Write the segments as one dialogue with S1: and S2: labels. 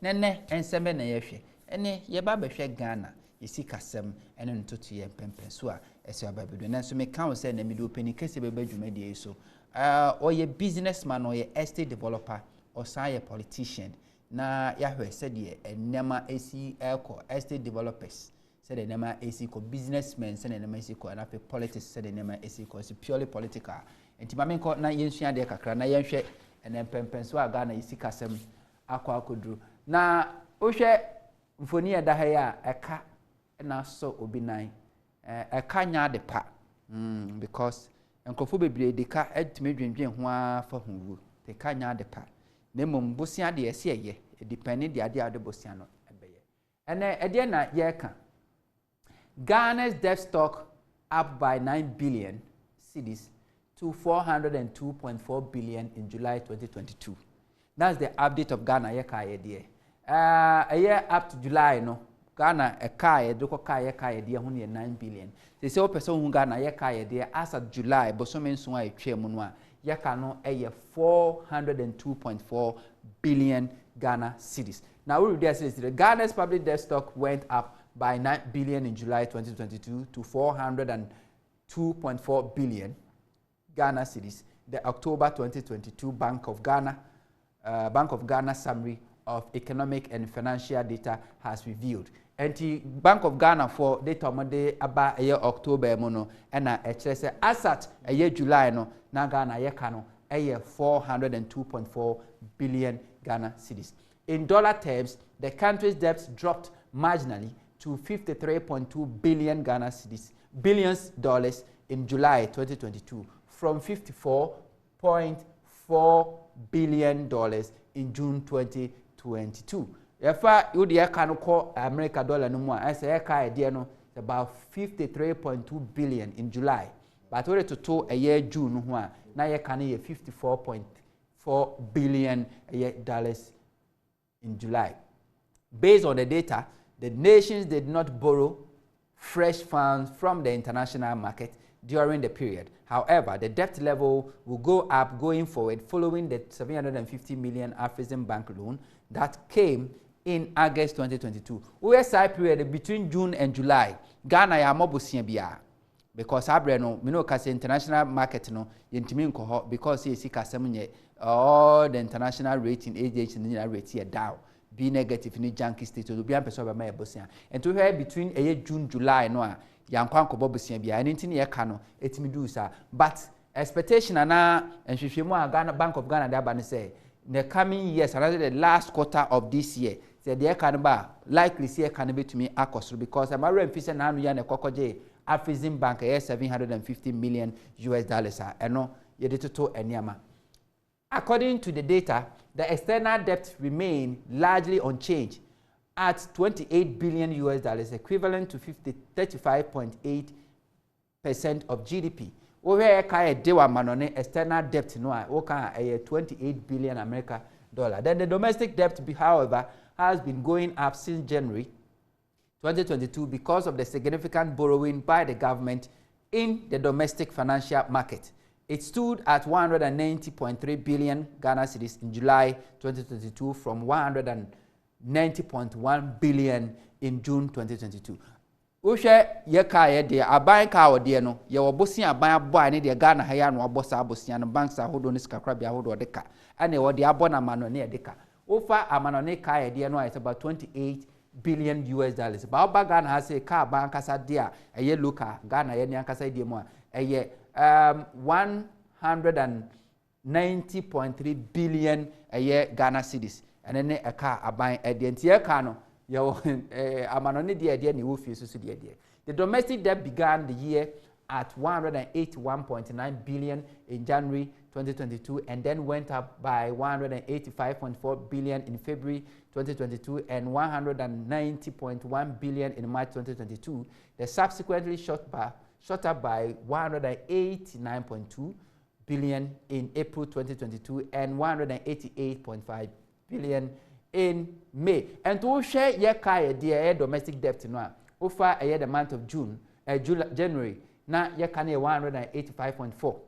S1: nene enseme na yehwe ene ye ba behwe Ghana yesi kasem ene ntoto ye pempen so a ese ababedo nanso me kan say na me do peni kese beba dwumadi so oye businessman or ye estate developer or say politician na yahwe said ye enema esi eko estate developers said enema esi ko businessmen said enema esi ko na politics said enema esi ko purely political enti ma me ko na yensua de kakra na yenhwe ene pempen so aga na yesi kasem akwa akoduru na ohwe mfoni eda ha ya eka na so obi nan eka nya de pa because enkofo bebre de ka etime dwendwen ho afa howu te ka nya de pa na mom bosia de ese eye depending de ade ade bosia no ebeye ene ede na ye ka Ghana's debt stock up by 9 billion cedis to 402.4 billion in July 2022. That's the update of Ghana ye ka ye de a year up to July no Ghana a car doko car ye de ho ne 9 billion. They say o person hu Ghana ye ka ye de as of July bosomen so a twa mu no a ye ka no ye 402.4 billion Ghana cedis. Now we read this, the Ghana's public debt stock went up by 9 billion in July 2022 to 402.4 billion Ghana cedis. The October 2022 Bank of Ghana summary of economic and financial data has revealed. And the Bank of Ghana for data mode about a year October mono and a say asset a year July no na Ghana ye kano a year 402.4 billion Ghana cedis. In dollar terms, the country's debts dropped marginally to 53.2 billion Ghana cedis, billions dollars in July 2022 from 54.4 billion dollars in June 2022. If you the can call America dollar no more, I say idea no about 53.2 billion in July. But already to a year June no now you can 54.4 billion dollars in July. Based on the data, the nations did not borrow fresh funds from the international market during the period. However, the debt level will go up going forward following the 750 million African bank loan that came in August 2022. OSI period between June and July, Ghana ya mobusia biya because abre no me no kase international market no yentimi nko because ye sika sem all the international rating agencies ni rate down be negative ni junkie state so be am person ba ma ebosia and to here between June July no a yankwa nkobo bosia bia anything ye ka no etimi do sa but expectation na enhwehwemu a Ghana Bank of Ghana dey aba ne say the coming years another the last quarter of this year say the can ba likely see can be to me akosro because am already fise na anu ya na kokoje African Bank $750 million eno ye de toto eniama. According to the data, the external debt remained largely unchanged at $28 billion equivalent to 35.8% of GDP. Over kaya dewa manone external debt no oka 28 billion American dollar. Then the domestic debt, however, has been going up since January 2022 because of the significant borrowing by the government in the domestic financial market. It stood at 190.3 billion Ghana cedis in July 2022 from 190.1 billion in June 2022. Ushe ye ka ye de aban ka ode no ye wobosia aban abo ani de Ghana ha ya no obosa abosia no banks ahodo ni sikakra bia ahodo de ka ane wo de abona mano ne de ka ofa amano ne ka ye de no is about $28 billion ba oba Ghana ha say ka ban kasa de a ye local Ghana ye ni ankasa de mu a ye 190.3 billion ye Ghana cedis ene ne eka aban e de ntie ka no the domestic debt began the year at 181.9 billion in January 2022 and then went up by 185.4 billion in February 2022 and 190.1 billion in March 2022. They subsequently shot up by 189.2 billion in April 2022 and 188.5 billion in May. And to share ye kaya dear domestic debt no over the month of January na ye can 185.4,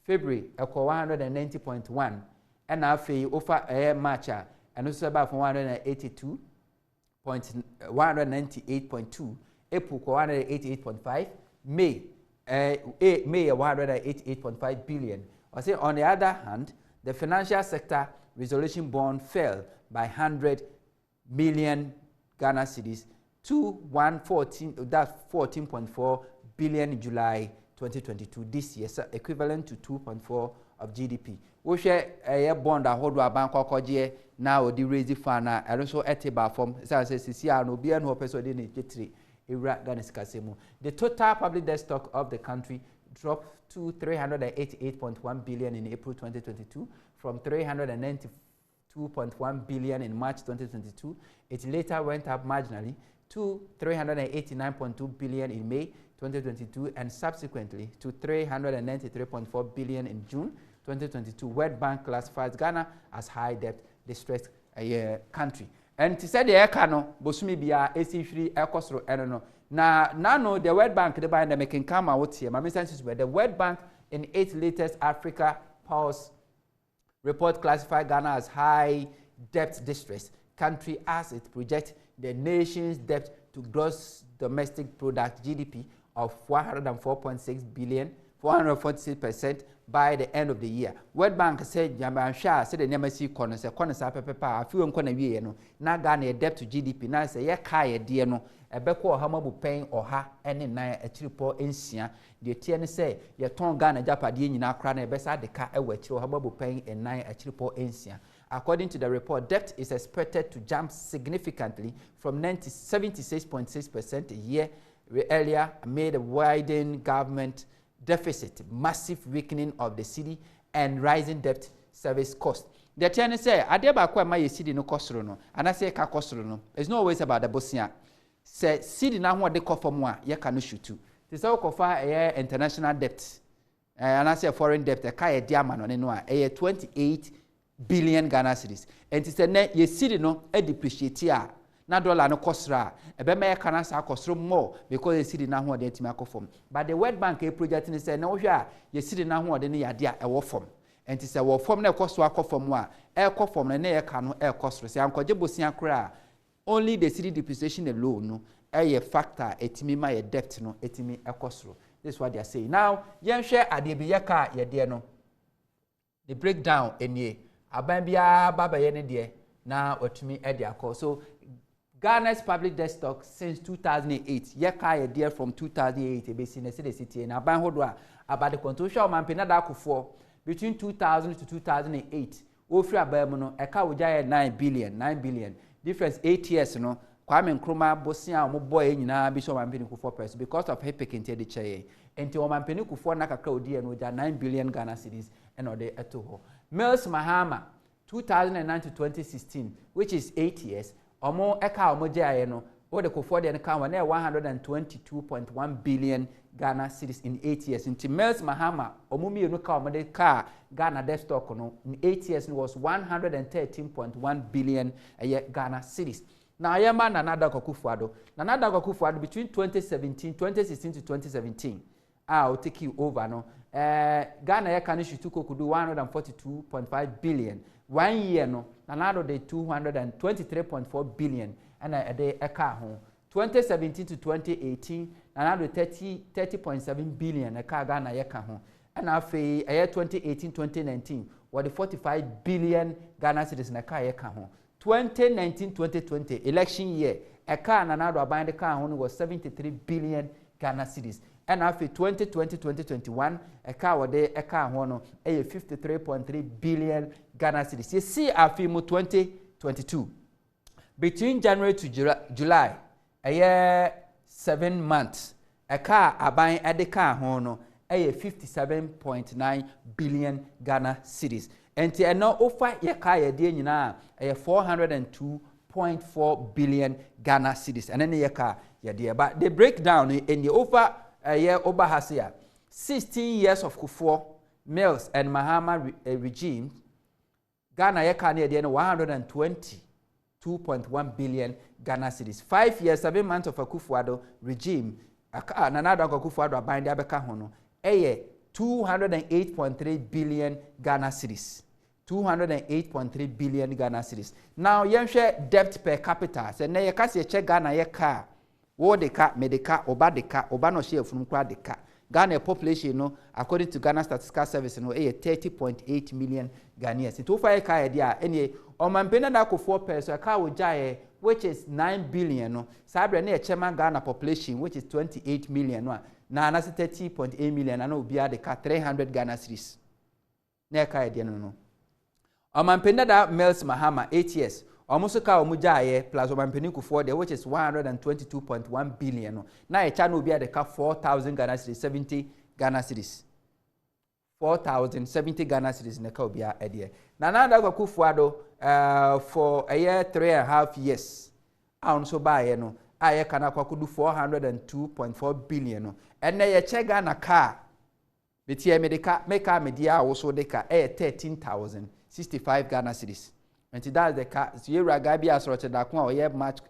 S1: February 190.1, and after over March and also about 198.2, April 188.5, May 188.5 billion. I say on the other hand, the financial sector resolution bond fell by 100 million Ghana cedis to 14.4 billion in July 2022 this year, so equivalent to 2.4 of GDP. We share a bond a hold our bank or now the raise fund and also etiba from CCR no be no person in the total public debt stock of the country dropped to 388.1 billion in April 2022 from 392.1 billion in March 2022. It later went up marginally to 389.2 billion in May 2022 and subsequently to 393.4 billion in June 2022. World Bank classifies Ghana as high debt distressed country. And to say the ekano bosumi bia esi ekosro eno na nano the World Bank the by the making come out here. My sense where the World Bank in its latest Africa Pulse report classified Ghana as high debt distress country as it projects the nation's debt to gross domestic product GDP of 104.6 billion, 446% by the end of the year. World Bank said Yamansha said the Nemesi corner say pepa a few nkwana wie no na Ghana debt to GDP na say ye kai de no ebeko hamabu pen oha ene nan achiripo ensia de tie ne say ye ton Ghana japade nyina kra na ebesa de ka ewa achiro hamabu pen enan achiripo ensia. According to the report, debt is expected to jump significantly from 76.6% a year earlier amid a widening government deficit, massive weakening of the cedi, and rising debt service cost. The Chinese say, "Adeba kwa ma ye cedi no kosoro no, and I say ka kosoro no. It's not always about the bosia. Say cedi na ho de kofo mo a ye ka no shutu. Te say okofa international debt, and I say foreign debt, e ka ye dia ma no ne no a 28 billion Ghana cedis. And te say ne ye cedi no e depreciate a na dollar no kosra ebe me kana sa kosro more because ye cedi na ho de ntimi akofom. But the World Bank project ni say na wo hwe a ye cedi na ho de ne yade a e wo fom. And te say wo fom na koso akofom a e kofom na ye ka no e kosro say ankoje bosia kra only the cedi depreciation alone no e factor etimi ma ye debt no etimi e kosro. This is what they are saying. Now yen hwe ade bi ye ka ye de no the breakdown enie aban bia baba ye ne de na otumi e de akọ. So Ghana's public debt stock since 2008, yeka dear from 2008, ebesi na the city na ban hodwa about the control man penada akufo between 2000 to 2008. Ofri abam no eka woja 9 billion. Difference 8 years no Kwame Nkrumah bosia omo boy nyina bi so man peni kufo person because of hepekente de cheye. Enti o man peni kufo na kakra odi no ja 9 billion Ghana cedis and ode eto ho. Mills Mahama 2009 to 2016, which is 8 years. Omo eka omo jaye no o de kofo de nka wa na 122.1 billion Ghana cedis in 8 years. Inti Mills Mahama omo mi no ka omo de ka Ghana debt stock no in 8 years was 113.1 billion Ghana cedis. Now ayama Nana Akufo-Addo between 2016 to 2017 I'll take you over no Ghana ya can issue could do 142.5 billion 1 year no Nana de 223.4 billion and a day eka ho 2017 to 2018 Nana 30.7 billion eka Ghana yeka ho and afi 2018-2019 what the 45 billion Ghana cedis na eka yeka ho 2019-2020 election year eka Nana aban de ka ho was 73 billion Ghana cedis. And after 2020-2021, eka wade eka ho no 53.3 billion Ghana cedis. You see after 2022 between January to July, a year 7 months, eka aban edeka ho no 57.9 billion Ghana cedis. And no offer yeka ye de nyina 402.4 billion Ghana cedis. And then yeka ye de but the breakdown in the offer over Hasia 16 years of Kufuor, Mills and Mahama regime Ghana yeka near the 120.2 billion Ghana cedis. 5 years 7 months of Akufo-Addo regime Nana Akufo-Addo abanda beka hono 208.3 billion Ghana cedis. 208.3 billion Ghana cedis. Now, yen share debt per capita. Say na ye kasi check Ghana ye car. Wo de ka, me de ka, oba no share from kwa de ka. Ghana population no, according to Ghana Statistical Service no, 30.8 million Ghanaians. It over a car idea. Any omampena na ko 4 pesos a car wojaye, which is 9 billion no. Sabre na chairman Ghana population, which is 28 million no. Na anase 30.8 million na no bia de ka 300 Ghana cedis. Na car idea no. Omampena da Mels Mahama 8 years. Almost ka omujaye plus omampeni kufuor there, which is 122.1 billion no. Na e cha no bia de ka 4,000 Ghana cedis, 70 Ghana cedis. 4,070 Ghana cedis na ka obia ede. Na da kufuado for a year 3.5 years. So buy no. Aye kana kwakudu 402.4 billion no. And na ye check Ghana car. Betie medika make a media also de ka 13,065 Ghana cedis. And that's the car. So you ragabi as rote da kwa or much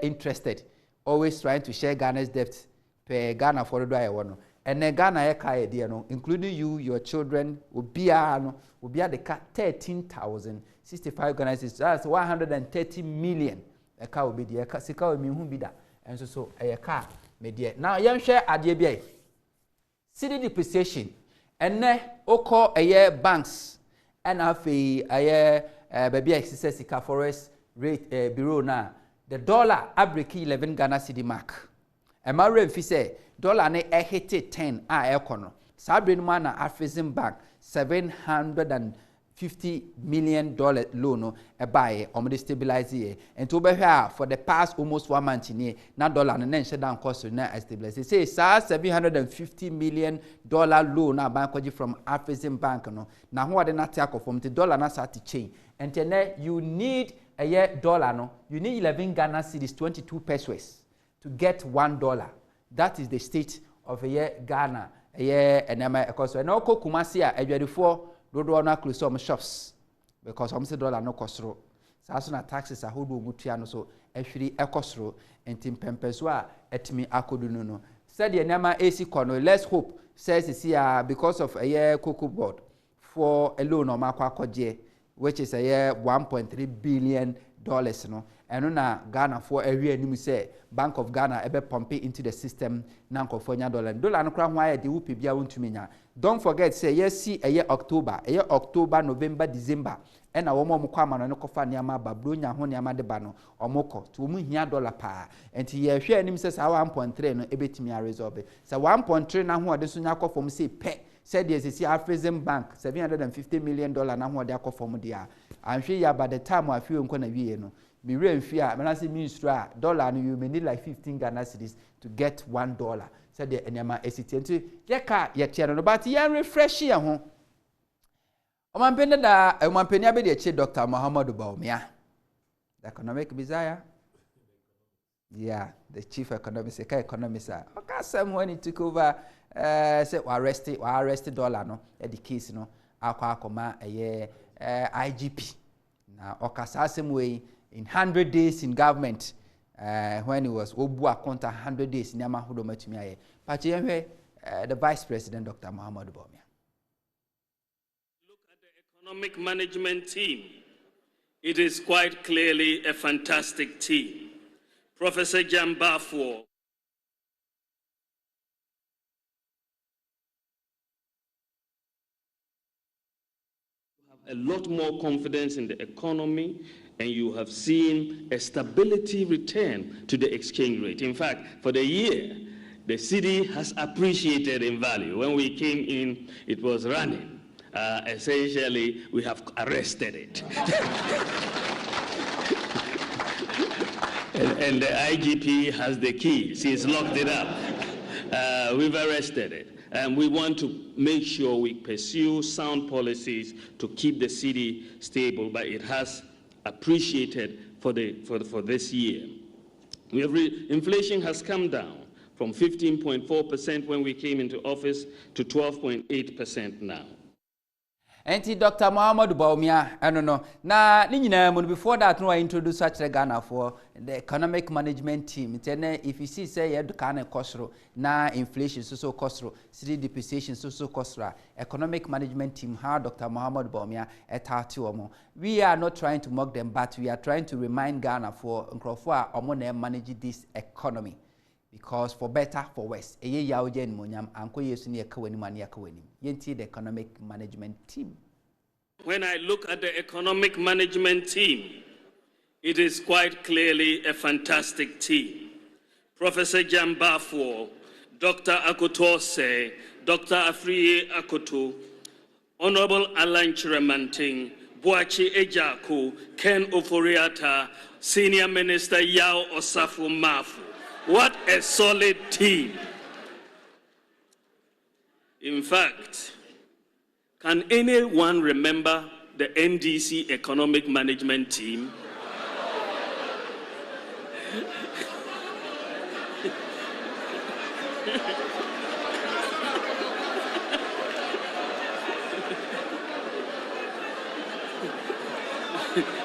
S1: interested, always trying to share Ghana's debt per Ghana for the dry one. And then Ghana car no, including you, your children, will be at the car 13,065 Ghana cedis. That's 130 million. A car will be the car. Sika will mean be that. And so a car media. Now young share at the ABA. City depreciation. And then oko a year banks and a year baby exercise sika forest rate bureau na the dollar average 11 Ghana cedi mark. E ma remfi say dollar na hit 10 a ekono. Sabre no na Afrexim Bank $750 million loan e buy o mo stabilize here. And to be here for the past almost 1 month in here na dollar na nche down cost na stabilize. Say $750 million loan na bank from Afrexim Bank no. Na ho de na take from the dollar na start to change. And then you need a year dollar no. You need 11 Ghana cedis 22 pesos to get $1. That is the state of a year Ghana. A year and because no ko Kumasi a before do na close some shops because some say dollar no kosro. So na taxes a hodo mutua no so ehwiri ekosro enti pempeso a etimi akodu no. Said the enema AC kono let's hope says here because of a year cocoa board for a loan or makwa which is a year $1.3 billion no. And na Ghana for a year ni say Bank of Ghana ebe pump into the system nanko for $1. Dollar no kra why de wupi bia wontumi nya. Don't forget say yes see a year October, November, December. And a woman mukama no kofa niama babro nya ho niama de ba no omoko to mu hia dollar pa. And ye hwe anim say 1.3 no ebetimi a resolve. Say 1.3 na ho de so nya kofom say pe said yes see Afrexim Bank $750 million na ho de akofom dia. Anhwe ya by the time I feel nko na wie no. Me remfia me say minister dollar no you may need like 15 Ghana cedis to get $1. Said the enema esiti ye ka ye tie no but ye refresh ye ho. Omampeni da omampeni abedi eche Dr. Muhammadu Bawumia. The economic bizarre. Yeah, the chief economist, economist. Okay, some when he took over say we arrested dollar no at the case no akwa akoma IGP. Now okasa same way in 100 days in government when he was obu akonta 100 days in amahodo matumi aye. But the vice president Dr. Muhammadu Bawumia.
S2: Look at the economic management team. It is quite clearly a fantastic team. Professor Jambafuo. A lot more confidence in the economy, and you have seen a stability return to the exchange rate. In fact, for the year, the city has appreciated in value. When we came in, it was running. Essentially, we have arrested it. and the IGP has the keys. He's locked it up. We've arrested it. And we want to make sure we pursue sound policies to keep the city stable, but it has appreciated for this year. Inflation has come down from 15.4% when we came into office to 12.8% now.
S1: Enti Dr. Muhammad Bawumia, I don't know. Na before that, no, I introduce such a Ghana for the economic management team. If you see, say, you can costro, na inflation, so costro, city depreciation, so costro, economic management team, how Dr. Muhammad Bawumia etatuomo. We are not trying to mock them, but we are trying to remind Ghana for Nkrofo a manage this economy. Because for better, for worse, the economic management team.
S2: When I look at the economic management team, it is quite clearly a fantastic team. Professor Jambafo, Dr. Akutose, Dr. Afriye Akoto, Honorable Alan Chiramanting, Boachi Ejaku, Ken Oforiata, Senior Minister Yao Osafo Mafu. What a solid team. In fact, can anyone remember the NDC economic management team?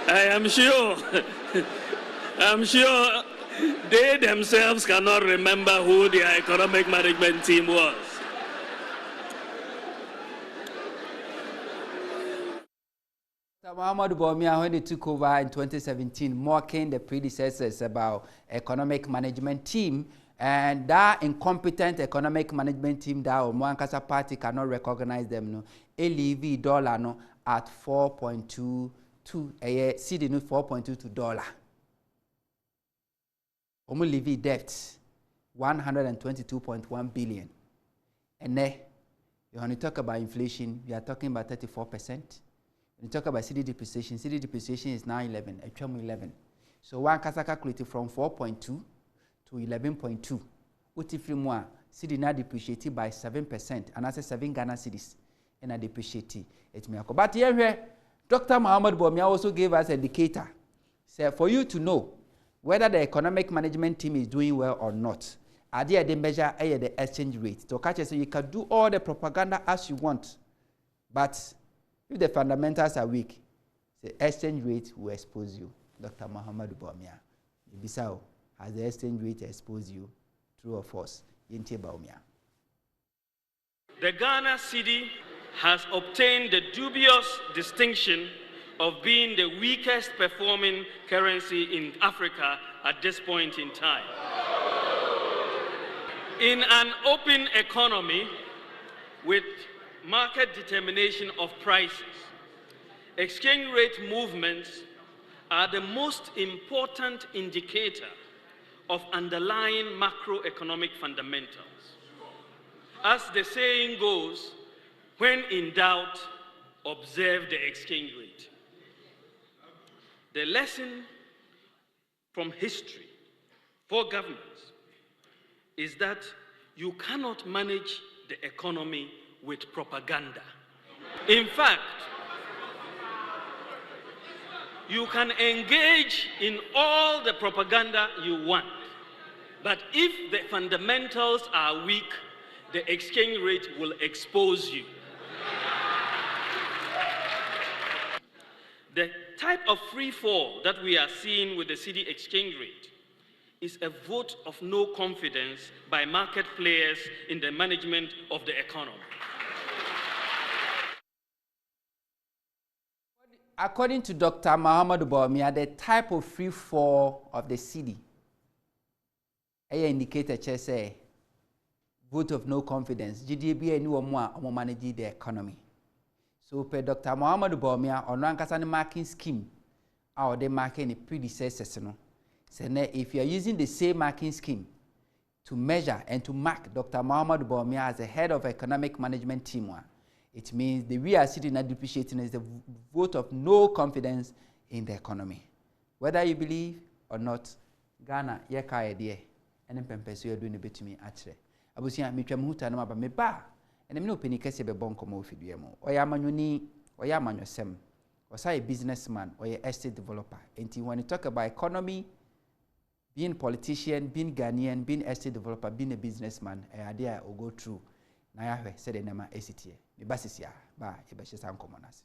S2: I'm sure they themselves cannot remember who their economic management team was.
S1: Muhammad Bawumia, when they took over in 2017, mocking the predecessors about economic management team, and that incompetent economic management team that Mwankasa party cannot recognize them. No, LEV dollar no at 4.22, CD no 4.22 dollar. Levy debt 122.1 billion. And then when you talk about inflation, we are talking about 34%. When you talk about CD depreciation is now 11, 11. So one can calculate from 4.2 to 11.2. What if more CD now depreciated by 7%, and I say 7 Ghana cedis and I depreciate it. But here, Dr. Muhammad Bawumia also gave us an indicator. So for you to know whether the economic management team is doing well or not, are they measure the exchange rate? To catch so you can do all the propaganda as you want, but if the fundamentals are weak, the exchange rate will expose you. Dr. Muhammad Bawumia, Bisao, has the exchange rate exposed you? True or false? Yinti Bawumia.
S2: The Ghana cedi has obtained the dubious distinction of being the weakest performing currency in Africa at this point in time. In an open economy with market determination of prices, exchange rate movements are the most important indicator of underlying macroeconomic fundamentals. As the saying goes, when in doubt, observe the exchange rate. The lesson from history for governments is that you cannot manage the economy with propaganda. In fact, you can engage in all the propaganda you want, but if the fundamentals are weak, the exchange rate will expose you. The type of free fall that we are seeing with the cedi exchange rate is a vote of no confidence by market players in the management of the economy.
S1: According to Dr. Muhammad Bawumia, the type of free fall of the cedi, indicator say vote of no confidence. GDP any more manage the economy. So, per Dr. Muhammad Bawumia, on one marking scheme, or they marking the predecessors. So, if you are using the same marking scheme to measure and to mark Dr. Muhammad Bawumia as the head of economic management team, it means the we are sitting and depreciating is the vote of no confidence in the economy. Whether you believe or not, Ghana, yeka idea, and then Pempesu are doing a bit to me actually. I was saying, Mitramuta no about me ba. And I know penny case be bonko mo fiduemo. Or Amanyoni, or Amanyosem, or say a businessman or a estate developer. And when you talk about economy, being politician, being Ghanaian, being estate developer, being a businessman, idea will go through na yahwe sede nema esitie me basisia ba e be hyesan komonase